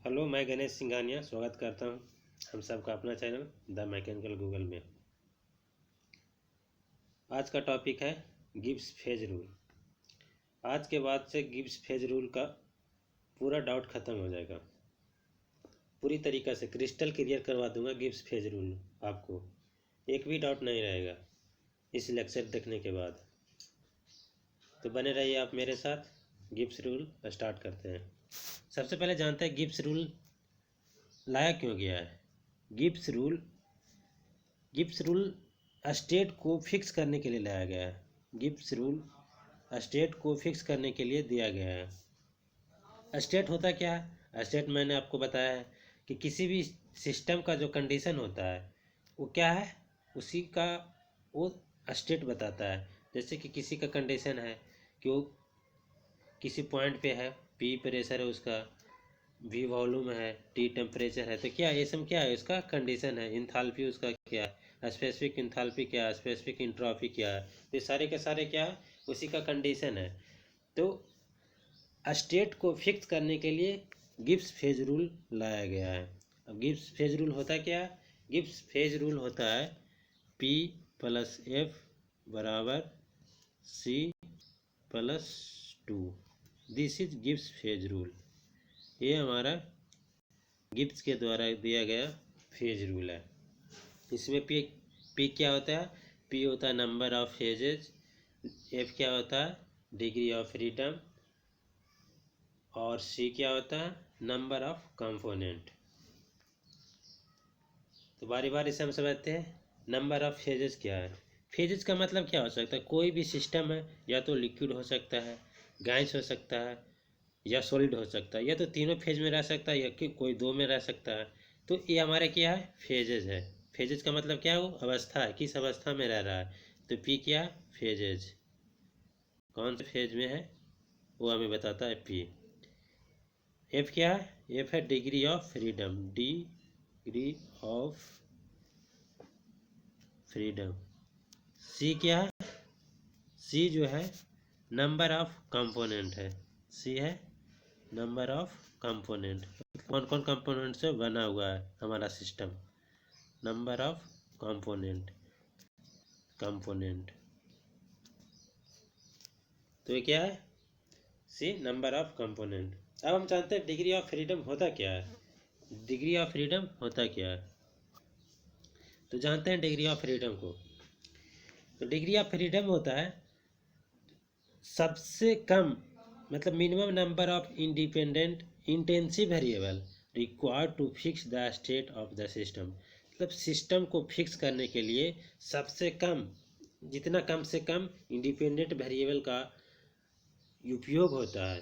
Hello, मैं गणेश सिंघानिया स्वागत करता हूं हम सबका अपना चैनल द मैकेनिकल गूगल में। आज का टॉपिक है गिब्स फेज रूल। आज के बाद से गिब्स फेज रूल का पूरा डाउट ख़त्म हो जाएगा। पूरी तरीक़ा से क्रिस्टल क्लियर करवा दूंगा गिब्स फेज रूल। आपको एक भी डाउट नहीं रहेगा इस लेक्चर देखने के बाद। तो बने रहिए आप मेरे साथ। गिब्स रूल स्टार्ट करते हैं। सबसे पहले जानते हैं गिब्स रूल लाया क्यों गया है। गिब्स रूल स्टेट को फिक्स करने के लिए लाया गया है। गिब्स रूल स्टेट को फिक्स करने के लिए दिया गया है। स्टेट होता क्या है? स्टेट मैंने आपको बताया है कि किसी भी सिस्टम का जो कंडीशन होता है वो क्या है, उसी का वो स्टेट बताता है। जैसे कि किसी का कंडीशन है कि वो किसी पॉइंट पे है, पी प्रेशर है उसका, वी वॉल्यूम है, टी टेम्परेचर है, तो क्या ये सब क्या है, उसका कंडीशन है। इंथाल्पी उसका क्या है, स्पेसिफिक इंथाल्पी क्या है, स्पेसिफिक इंट्रॉपी क्या है, तो सारे के सारे क्या है, उसी का कंडीशन है। तो स्टेट को फिक्स करने के लिए गिब्स फेज रूल लाया गया है। अब गिब्स फेज रूल होता क्या है? गिब्स फेज रूल होता है P प्लस एफ बराबर C plus 2। This is Gibbs phase rule. ये हमारा गिब्स के द्वारा दिया गया फेज रूल है। इसमें पी क्या होता है? पी होता है नंबर ऑफ फेजेज, एफ क्या होता है? डिग्री ऑफ फ्रीडम, और सी क्या होता है? Number of component. तो बारी बारी से हम समझते हैं नंबर ऑफ फेजेस क्या है। फेजेस का मतलब क्या हो सकता है? कोई भी सिस्टम है, या तो लिक्विड हो सकता है, गैस हो सकता है, या सॉलिड हो सकता है, या तो तीनों फेज में रह सकता है, या कि कोई दो में रह सकता है। तो ये हमारे क्या है? फेजेज है। फेजेज का मतलब क्या है? वो अवस्था है, किस अवस्था में रह रहा है। तो पी क्या? फेजेज। कौन से फेज में है वो हमें बताता है पी। एफ क्या है? एफ है degree of freedom, degree of freedom. C क्या है? सी जो है नंबर ऑफ कंपोनेंट है। सी है नंबर ऑफ कंपोनेंट। कौन कौन कंपोनेंट से बना हुआ है हमारा सिस्टम। Number of component. तो ये क्या है? C number of component. अब हम जानते हैं डिग्री ऑफ फ्रीडम होता क्या है। डिग्री ऑफ फ्रीडम होता क्या है, तो जानते हैं डिग्री ऑफ फ्रीडम को। तो डिग्री ऑफ फ्रीडम होता है सबसे कम, मतलब minimum number of independent intensive variable required to fix the state of the system. मतलब सिस्टम को फिक्स करने के लिए सबसे कम, जितना कम से कम इंडिपेंडेंट वेरिएबल का उपयोग होता है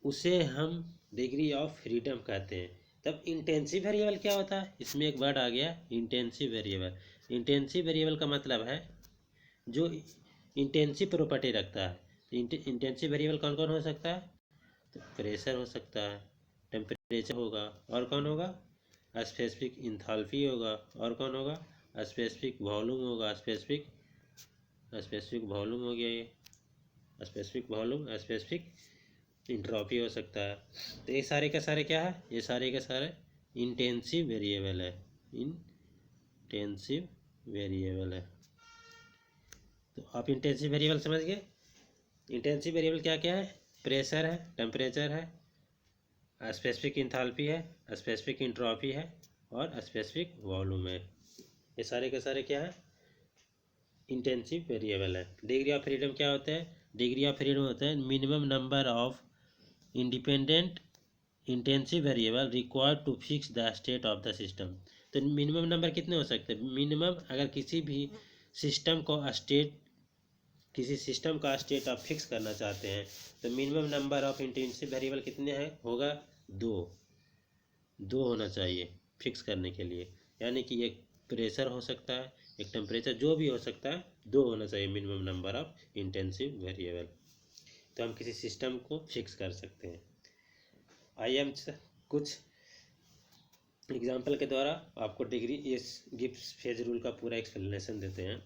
उसे हम डिग्री ऑफ फ्रीडम कहते हैं। तब इंटेंसिव वेरिएबल क्या होता है? इसमें एक वर्ड आ गया इंटेंसिव वेरिएबल। इंटेंसिव वेरिएबल का मतलब है जो इंटेंसिव प्रॉपर्टी रखता है। इंटेंसिव वेरिएबल कौन कौन हो सकता है? तो प्रेशर हो सकता है, टेम्परेचर होगा, और कौन होगा? स्पेसिफिक इंथाल्पी होगा, और कौन होगा? स्पेसिफिक वॉल्यूम होगा। स्पेसिफिक वॉल्यूम हो गया ये, स्पेसिफिक वॉल्यूम, स्पेसिफिक इंट्रॉपी हो सकता है। तो ये सारे के सारे क्या है? ये सारे के सारे इंटेंसिव वेरिएबल है। इंटेंसिव वेरिएबल है। तो आप इंटेंसिव वेरिएबल समझ गए। इंटेंसिव वेरिएबल क्या क्या है? प्रेशर है, टेम्परेचर है, स्पेसिफिक इंथाल्पी है, स्पेसिफिक इंट्रॉपी है, और स्पेसिफिक वॉल्यूम है। ये सारे के सारे क्या है? इंटेंसिव वेरिएबल है। डिग्री ऑफ फ्रीडम क्या होता है? डिग्री ऑफ फ्रीडम होता है minimum number of independent intensive variable required to fix the state of the system. तो मिनिमम नंबर कितने हो सकते हैं? मिनिमम, अगर किसी भी सिस्टम को स्टेट, किसी सिस्टम का स्टेट आप फिक्स करना चाहते हैं तो minimum number of intensive variable कितने हैं? होगा दो होना चाहिए फिक्स करने के लिए। यानी कि एक प्रेशर हो सकता है, एक टेम्परेचर, जो भी हो सकता है, दो होना चाहिए minimum number of intensive variable. तो हम किसी सिस्टम को फिक्स कर सकते हैं। आइए हम कुछ एग्जाम्पल के द्वारा आपको डिग्री, इस गिब्स फेज रूल का पूरा एक्सप्लेनेशन देते हैं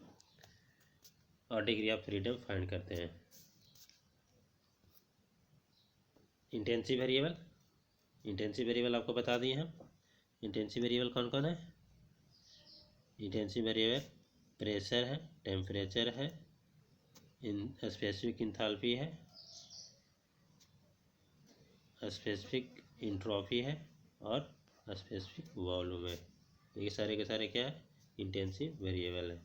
और डिग्री ऑफ फ्रीडम फाइंड करते हैं। इंटेंसिव वेरिएबल, इंटेंसिव वेरिएबल आपको बता दिए हम। इंटेंसिव वेरिएबल कौन कौन है? इंटेंसिव वेरिएबल प्रेशर है, टेम्परेचर है, स्पेसिफिक इंथैल्पी है, स्पेसिफिक इंट्रॉपी है और स्पेसिफिक वॉल्यूम है। ये सारे के सारे क्या है? इंटेंसिव वेरिएबल है।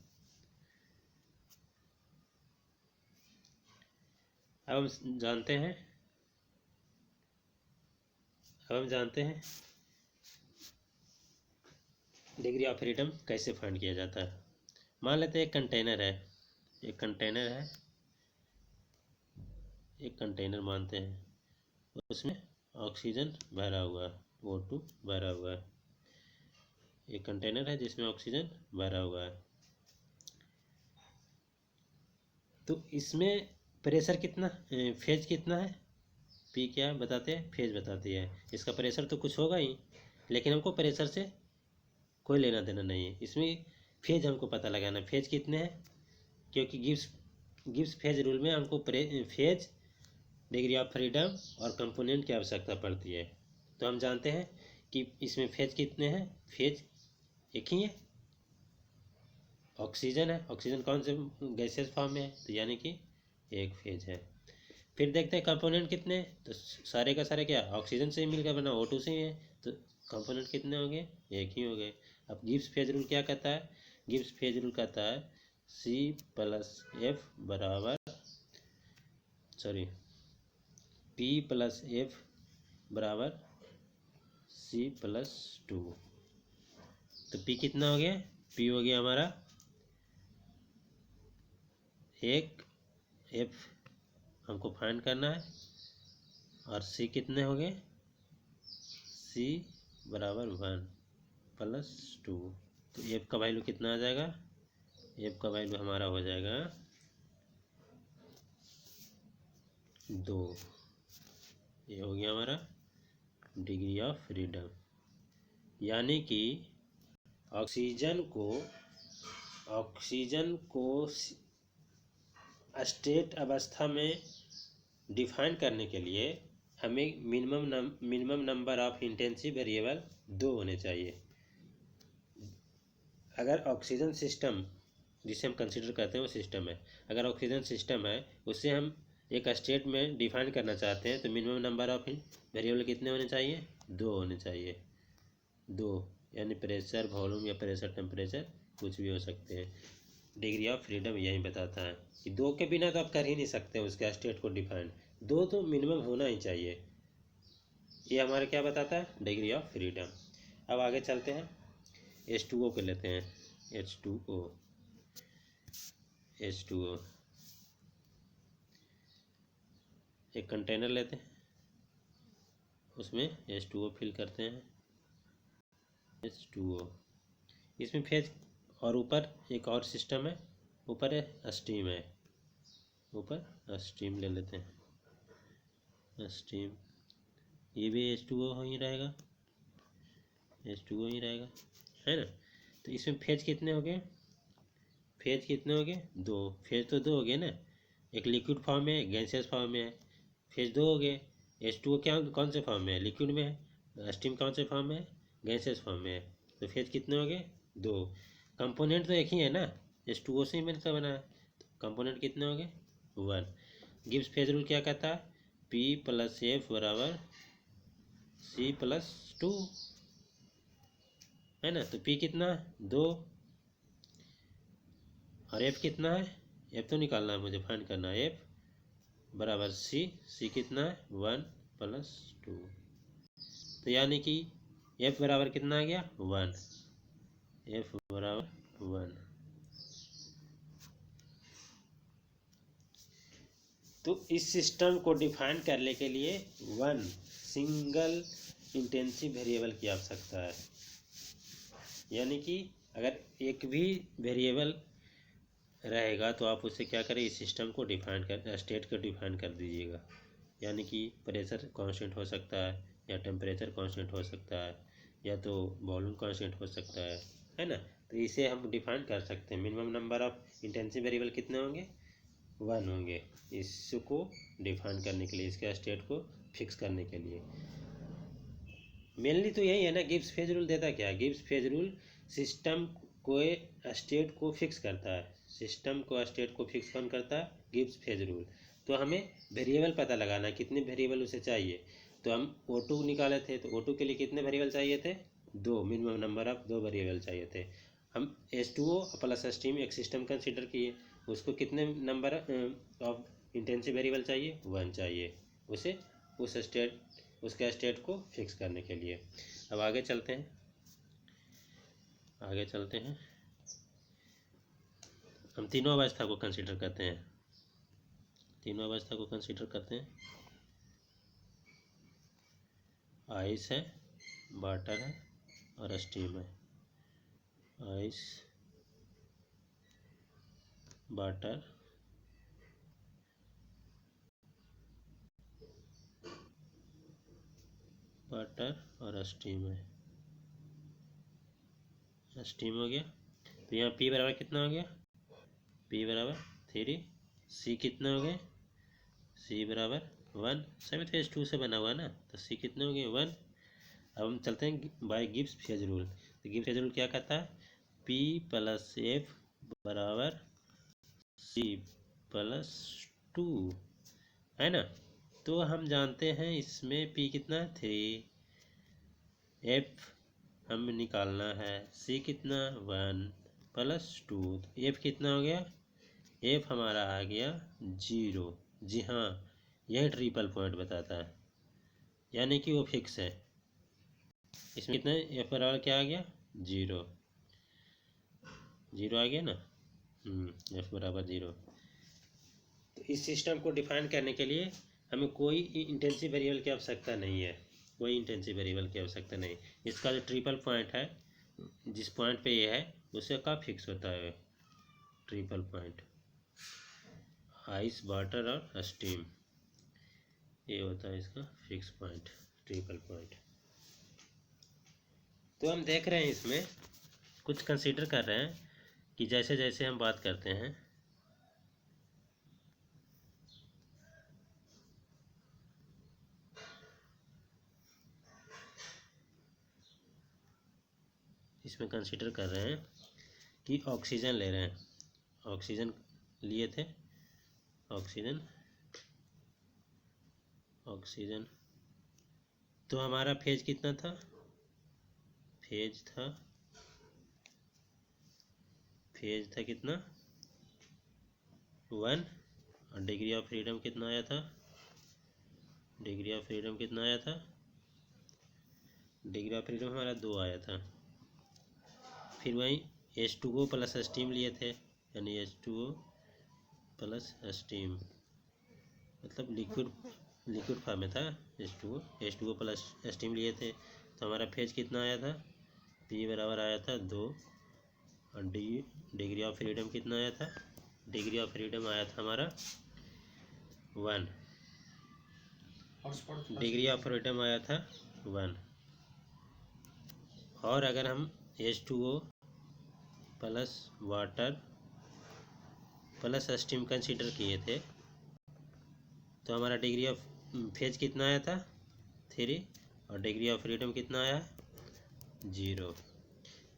अब हम जानते हैं डिग्री ऑफ फ्रीडम कैसे फाइंड किया जाता है। मान लेते हैं एक कंटेनर मानते हैं, उसमें ऑक्सीजन भरा हुआ है, O2 भरा हुआ है। एक कंटेनर है जिसमें ऑक्सीजन भरा हुआ है। तो इसमें प्रेशर कितना, फेज कितना है? पी क्या बताते हैं? फेज बताती है। इसका प्रेशर तो कुछ होगा ही, लेकिन हमको प्रेशर से कोई लेना देना नहीं है। इसमें फेज हमको पता लगाना, फेज कितने हैं, क्योंकि गिब्स फेज रूल में हमको फेज, डिग्री ऑफ फ्रीडम और कंपोनेंट की आवश्यकता पड़ती है। तो हम जानते हैं कि इसमें फेज कितने हैं। फेज एक ही है, ऑक्सीजन है। ऑक्सीजन कौन से गैसेस फॉर्म में है, तो यानी कि एक फेज है। फिर देखते हैं कंपोनेंट कितने हैं, तो सारे का सारे क्या ऑक्सीजन से ही मिलकर बना, O2 से ही है, तो कंपोनेंट कितने होंगे? एक ही हो गए। अब गिब्स फेज रूल क्या कहता है? गिब्स फेज रूल कहता है P+F बराबर C+2। तो P कितना हो गया? P हो गया हमारा 1, F हमको फाइंड करना है, और C कितने हो गए? C बराबर 1+2। तो F का वैल्यू कितना आ जाएगा? F का वैल्यू हमारा हो जाएगा 2। ये हो गया हमारा डिग्री ऑफ फ्रीडम। यानी कि ऑक्सीजन को स्टेट अवस्था में डिफाइन करने के लिए हमें minimum number of intensive variable 2 होने चाहिए। अगर ऑक्सीजन सिस्टम, जिसे हम कंसिडर करते हैं वो सिस्टम है, अगर ऑक्सीजन सिस्टम है उसे हम एक स्टेट में डिफाइन करना चाहते हैं, तो मिनिमम नंबर ऑफ वेरिएबल कितने होने चाहिए? 2 होने चाहिए। 2 यानी प्रेशर, वॉल्यूम या प्रेशर, टेम्परेचर कुछ भी हो सकते हैं। डिग्री ऑफ फ्रीडम यही बताता है कि 2 के बिना तो आप कर ही नहीं सकते उसके स्टेट को डिफाइन। 2 तो मिनिमम होना ही चाहिए। ये हमारा क्या बताता है? Degree of freedom. अब आगे चलते हैं, H2O को लेते हैं। H2O एक कंटेनर लेते हैं, उसमें H2O फिल करते हैं। H2O इसमें फेज, और ऊपर एक और सिस्टम है, ऊपर है स्टीम है, ऊपर स्टीम ले लेते हैं। स्टीम, ये भी H2O ही रहेगा, H2O ही रहेगा, है ना। तो इसमें फेज कितने हो गए? फेज कितने हो गए? 2। फेज तो 2 हो गए ना, एक लिक्विड फॉर्म में, गैसियस फॉर्म में है। फेज 2 हो गए। H2O क्या कौन से फॉर्म में है? लिक्विड में है। स्टीम कौन से फॉर्म में है? गैसियस फॉर्म में है। तो फेज कितने हो गए? 2। कंपोनेंट तो एक ही है ना, H2O से ही मिलकर बना है। कंपोनेंट कितने हो गए? 1। गिब्स फेज रूल क्या कहता है? P+F बराबर C+2, है ना। तो P कितना? 2, और F कितना है? F तो निकालना है मुझे, फाइंड करना है। F बराबर C कितना है? 1+2। तो यानी कि F बराबर कितना आ गया? 1। F बराबर 1। तो इस सिस्टम को डिफाइन करने के लिए 1 सिंगल इंटेंसिव वेरिएबल की आवश्यकता है। यानी कि अगर एक भी वेरिएबल रहेगा तो आप उससे क्या करें, इस सिस्टम को डिफाइन कर, स्टेट को डिफाइन कर दीजिएगा। यानी कि प्रेशर कांस्टेंट हो सकता है, या टेम्परेचर कांस्टेंट हो सकता है, या तो वॉल्यूम कांस्टेंट हो सकता है ना। तो इसे हम डिफाइन कर सकते हैं। Minimum number of intensive variable कितने होंगे? 1 होंगे, इसको डिफाइन करने के लिए, इसके स्टेट को फिक्स करने के लिए। मेनली तो यही है ना, गिब्स फेज रूल देता क्या है? गिब्स फेज रूल सिस्टम को स्टेट को फिक्स करता है। सिस्टम को स्टेट को फिक्स कौन करता है? Gibbs phase rule. तो हमें वेरिएबल पता लगाना है, कितने वेरिएबल उसे चाहिए। तो हम O2 निकाले थे, तो O2 के लिए कितने वेरिएबल चाहिए थे? 2, मिनिमम नंबर ऑफ 2 वेरिएबल चाहिए थे। हम H2O प्लस स्टीम एक सिस्टम कंसिडर किए, उसको कितने नंबर ऑफ इंटेंसिव वेरिएबल चाहिए? 1 चाहिए उसे उस स्टेट उसके स्टेट को फिक्स करने के लिए। अब आगे चलते हैं, आगे चलते हैं। हम तीनों अवस्था को कंसीडर करते हैं, तीनों अवस्था को कंसीडर करते हैं। आइस है, वाटर है और स्टीम है। आइस, वाटर, वाटर और स्टीम है। स्टीम हो गया, तो यहाँ P बराबर कितना हो गया? P बराबर 3। C कितना हो गया? C बराबर 1। सभी तो H2 से बना हुआ ना, तो C कितने हो गए? 1। अब हम चलते हैं बाय गिब्स फेज रूल। तो गिब्स फेज रूल क्या कहता है? P प्लस F बराबर C प्लस 2, है ना। तो हम जानते हैं इसमें P कितना है? 3। F हम निकालना है, C कितना? 1 प्लस 2। तो F कितना हो गया? F हमारा आ गया 0। जी हाँ, यह ट्रिपल पॉइंट बताता है, यानी कि वो फिक्स है। इसमें कितना है? F बराबर क्या आ गया? 0। 0 आ गया ना। F बराबर 0। तो इस सिस्टम को डिफाइन करने के लिए हमें कोई इंटेंसिव वेरिएबल की आवश्यकता नहीं है, कोई इंटेंसिव वेरिएबल की आवश्यकता नहीं। इसका जो ट्रिपल पॉइंट है, जिस पॉइंट पे ये है, उससे का फिक्स होता है ट्रिपल पॉइंट। आइस, वाटर और स्टीम, ये होता है इसका फिक्स पॉइंट, ट्रिपल पॉइंट। तो हम देख रहे हैं इसमें कुछ कंसीडर कर रहे हैं कि जैसे जैसे हम बात करते हैं, इसमें कंसीडर कर रहे हैं कि ऑक्सीजन ले रहे हैं, ऑक्सीजन लिए थे, ऑक्सीजन, ऑक्सीजन। तो हमारा फेज कितना था? फेज था कितना? 1। और डिग्री ऑफ फ्रीडम कितना आया था? डिग्री ऑफ फ्रीडम कितना आया था? डिग्री ऑफ फ्रीडम हमारा 2 आया था। फिर वहीं H2O प्लस स्टीम लिए थे, यानी H2O प्लस स्टीम, मतलब लिक्विड फॉर्म में था H2O प्लस स्टीम लिए थे। तो हमारा फेज कितना आया था? P बराबर आया था 2। और डिग्री ऑफ फ्रीडम कितना आया था? डिग्री ऑफ फ्रीडम आया था हमारा 1। डिग्री ऑफ फ्रीडम आया था 1। और अगर हम H2O plus water plus steam consider किए थे, तो हमारा डिग्री ऑफ फेज कितना आया था? 3। और डिग्री ऑफ फ्रीडम कितना आया? 0।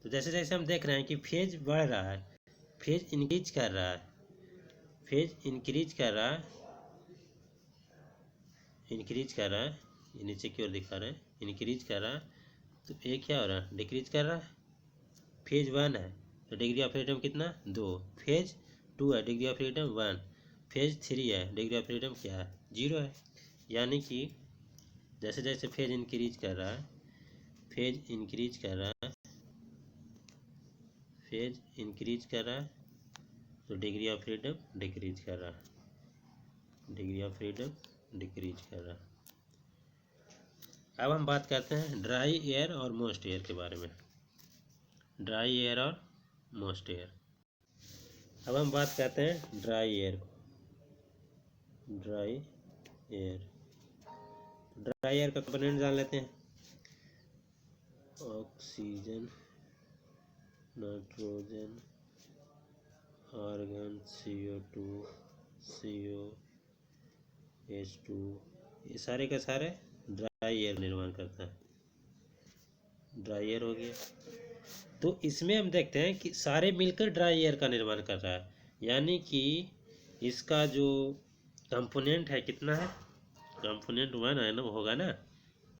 तो जैसे जैसे हम देख रहे हैं कि फेज बढ़ रहा है, फेज इंक्रीज कर रहा है, फेज इंक्रीज कर रहा है, इंक्रीज कर रहा है, ये नीचे की ओर दिखा रहे हैं, इंक्रीज कर रहा है। तो ये क्या हो रहा है? डिक्रीज कर रहा है। फेज 1 है तो डिग्री ऑफ फ्रीडम कितना? 2। फेज 2 है, डिग्री ऑफ फ्रीडम 1। फेज 3 है, डिग्री ऑफ फ्रीडम क्या है? 0 है। यानी कि जैसे जैसे फेज इंक्रीज कर रहा है, फेज इंक्रीज कर रहा है, फेज इंक्रीज कर रहा है, तो डिग्री ऑफ फ्रीडम डिक्रीज कर रहा है, डिग्री ऑफ फ्रीडम डिक्रीज कर रहा है। अब हम बात करते हैं ड्राई एयर और मोस्ट एयर के बारे में। ड्राई एयर और मोस्ट एयर। अब हम बात करते हैं ड्राई एयर को। ड्राई एयर, ड्राई एयर का कंपोनेंट जान लेते हैं। Oxygen, nitrogen, argon, CO2, CO, H2, ये सारे के सारे ड्राई एयर निर्माण करता है। ड्राई एयर हो गया। तो इसमें हम देखते हैं कि सारे मिलकर ड्राई एयर का निर्माण कर रहा है, यानी कि इसका जो कंपोनेंट है कितना है, कंपोनेंट वन है ना, वो होगा ना,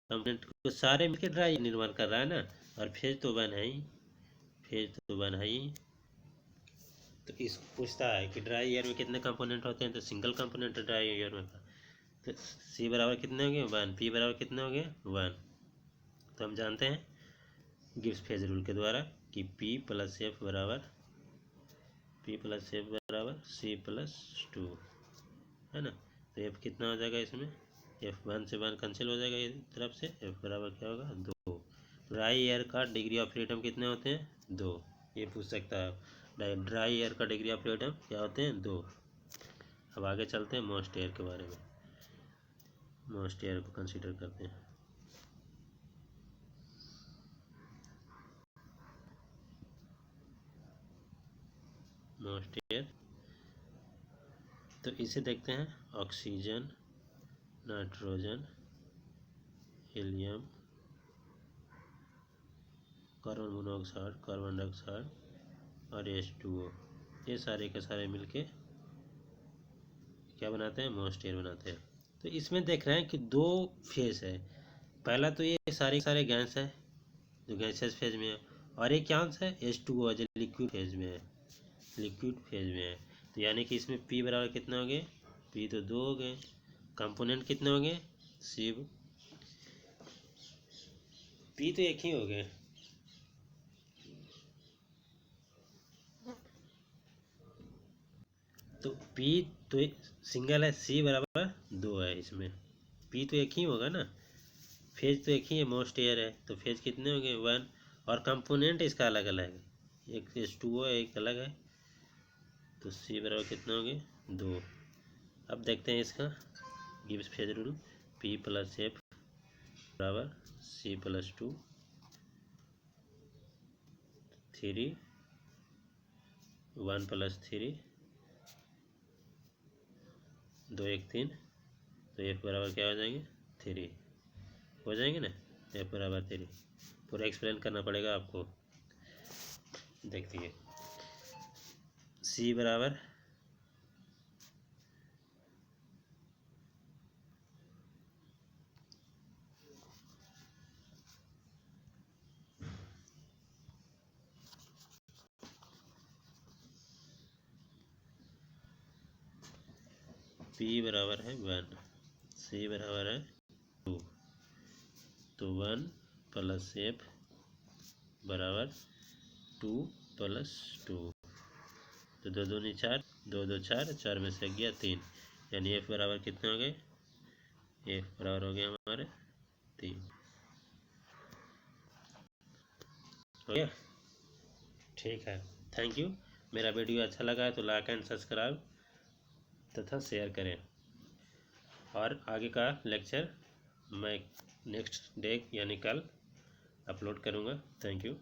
कंपोनेंट को सारे मिलकर ड्राई निर्माण कर रहा है ना, और फेज तो वन है ही, फेज तो वन है ही। तो इस पूछता है कि ड्राई एयर में कितने कंपोनेंट होते हैं, तो सिंगल कंपोनेंट है ड्राई एयर में। तो सी बराबर कितने हो गए, वन, पी बराबर कितने हो गए, वन। तो हम जानते हैं गिब्स फेज रूल के द्वारा कि पी प्लस एफ बराबर सी प्लस टू, है ना। तो एफ कितना हो जाएगा इसमें, एफ वन से वन कैंसिल हो जाएगा इस तरफ से, एफ बराबर क्या होगा, दो। ड्राई एयर का डिग्री ऑफ फ्रीडम कितने होते हैं, दो। ये पूछ सकता है, ड्राई एयर का डिग्री ऑफ फ्रीडम क्या होते हैं, दो। अब आगे चलते हैं मॉइस्ट एयर के बारे में, मॉइस्ट एयर को कंसीडर करते हैं। मॉइस्ट एयर, तो इसे देखते हैं, oxygen, nitrogen, helium, carbon monoxide, carbon dioxide और H2O, ये सारे के सारे मिलके क्या बनाते हैं, मॉइस्ट एयर बनाते हैं। तो इसमें देख रहे हैं कि दो फेज है, पहला तो ये सारे गैस है जो गैसेस फेज में है, और एक क्या है, H2O जो लिक्विड फेज में है, लिक्विड फेज में है। तो यानी कि इसमें P बराबर कितना हो गए, P तो दो हो गए, कंपोनेंट कितने हो गए, सिर्फ P तो एक ही हो गए। तो P तो सिंगल है, C बराबर दो है, इसमें P तो एक ही होगा ना, फेज तो एक ही है, मोस्ट एयर है, तो फेज कितने हो गए, वन, और कंपोनेंट इसका अलग अलग है, एक H2O है, एक अलग है, तो C बराबर कितना हो गए, दो। अब देखते हैं इसका Gibbs phase rule, P plus F बराबर C plus two, three, one plus three, दो एक तीन, तो एफ बराबर क्या हो जाएंगे, थ्री हो जाएंगे ना, एफ बराबर थ्री। पूरा एक्सप्लेन करना पड़ेगा आपको, देखिए सी बराबर पी बराबर है वन, सी बराबर है टू, तो वन प्लस एफ बराबर टू प्लस टू, तो दो दूनी चार, दो दो चार, चार में से गया तीन, यानी एफ बराबर कितने हो गए, एफ बराबर हो गया हमारे तीन, हो गया। ठीक है, थैंक यू। मेरा वीडियो अच्छा लगा है तो लाइक एंड सब्सक्राइब तथा शेयर करें, और आगे का लेक्चर मैं नेक्स्ट डे यानी कल अपलोड करूँगा। Thank you.